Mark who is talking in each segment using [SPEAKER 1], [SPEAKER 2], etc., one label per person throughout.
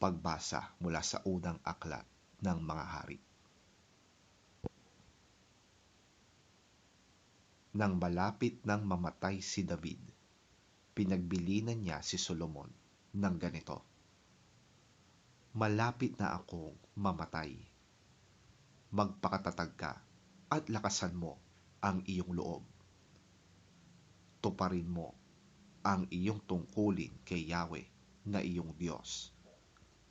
[SPEAKER 1] Pagbasa mula sa unang aklat ng mga hari. Nang malapit nang mamatay si David, pinagbilinan niya si Solomon ng ganito: "Malapit na akong mamatay. Magpakatatag ka at lakasan mo ang iyong loob. Tuparin mo ang iyong tungkulin kay Yahweh na iyong Diyos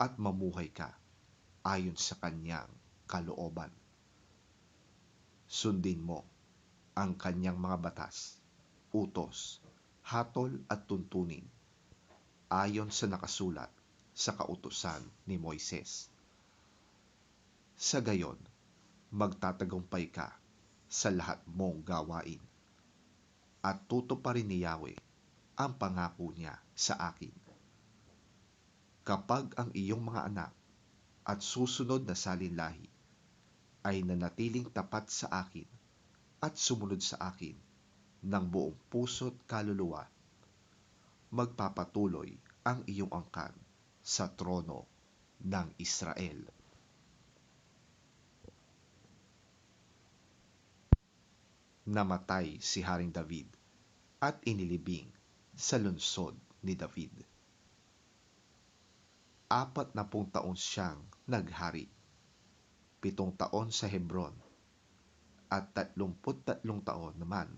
[SPEAKER 1] at mamuhay ka ayon sa kanyang kalooban. Sundin mo ang kanyang mga batas, utos, hatol at tuntunin ayon sa nakasulat sa kautusan ni Moises. Sa gayon, magtatagumpay ka sa lahat mong gawain at tutuparin ni Yahweh ang pangako niya sa akin. Kapag ang iyong mga anak at susunod na salinlahi ay nanatiling tapat sa akin at sumunod sa akin ng buong puso't kaluluwa, magpapatuloy ang iyong angkan sa trono ng Israel." Namatay si Haring David at inilibing sa lungsod ni David. 40 taon siyang naghari, 7 taon sa Hebron at 33 taon naman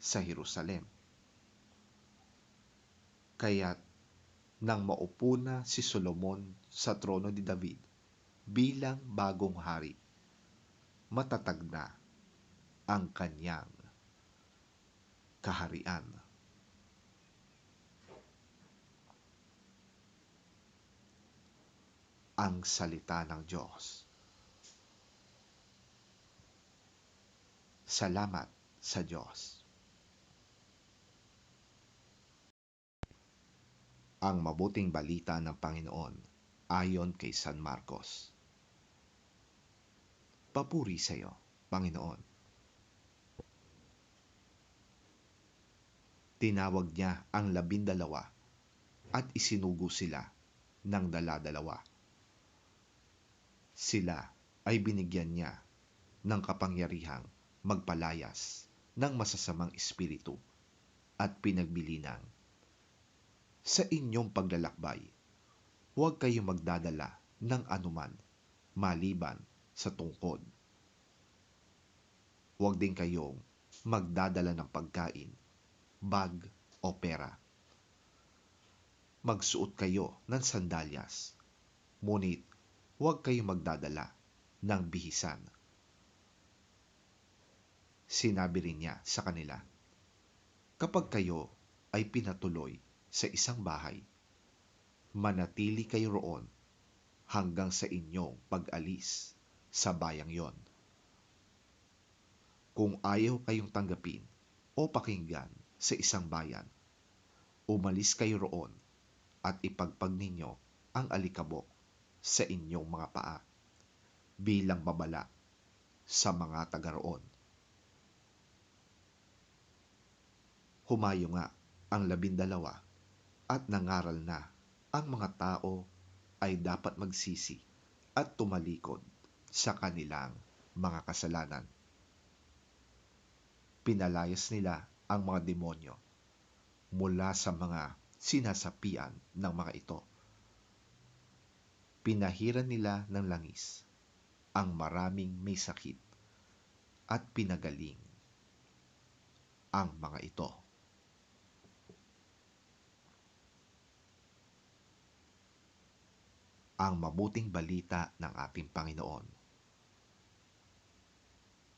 [SPEAKER 1] sa Jerusalem. Kaya't nang maupo na si Solomon sa trono ni David bilang bagong hari, matatag na ang kanyang kaharian. Ang salita ng Diyos. Salamat sa Diyos. Ang mabuting balita ng Panginoon ayon kay San Marcos. Papuri sa iyo, Panginoon. Tinawag niya ang 12 at isinugo sila ng 12. Sila ay binigyan niya ng kapangyarihang magpalayas ng masasamang espiritu at pinagbilinang, "Sa inyong paglalakbay, huwag kayong magdadala ng anuman maliban sa tungkod. Huwag din kayong magdadala ng pagkain, bag o pera. Magsuot kayo ng sandalyas, ngunit huwag kayong magdadala ng bihisan." Sinabi rin niya sa kanila, "Kapag kayo ay pinatuloy sa isang bahay, manatili kayo roon hanggang sa inyong pag-alis sa bayang yon. Kung ayaw kayong tanggapin o pakinggan sa isang bayan, umalis kayo roon at ipagpag ninyo ang alikabok sa inyong mga paa bilang babala sa mga taga roon." Humayo nga ang 12 at nangaral na ang mga tao ay dapat magsisi at tumalikod sa kanilang mga kasalanan. Pinalayas nila ang mga demonyo mula sa mga sinasapian ng mga ito. Pinahiran nila ng langis ang maraming may sakit at pinagaling ang mga ito. Ang mabuting balita ng ating Panginoon.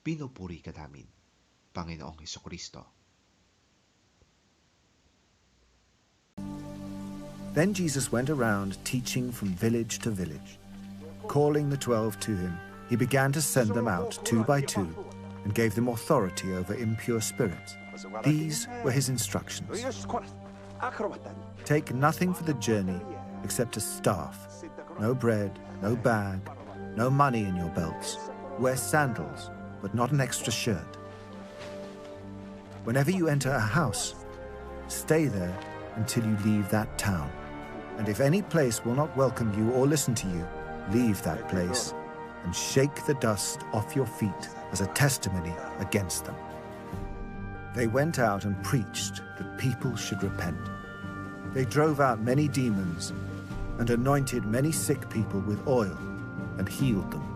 [SPEAKER 1] Pinupuri ka namin, Panginoong Hesukristo.
[SPEAKER 2] Then Jesus went around teaching from village to village. Calling the 12 to him, he began to send them out 2 by 2 and gave them authority over impure spirits. These were his instructions. Take nothing for the journey except a staff, no bread, no bag, no money in your belts. Wear sandals, but not an extra shirt. Whenever you enter a house, stay there until you leave that town. And if any place will not welcome you or listen to you, leave that place and shake the dust off your feet as a testimony against them." They went out and preached that people should repent. They drove out many demons and anointed many sick people with oil and healed them.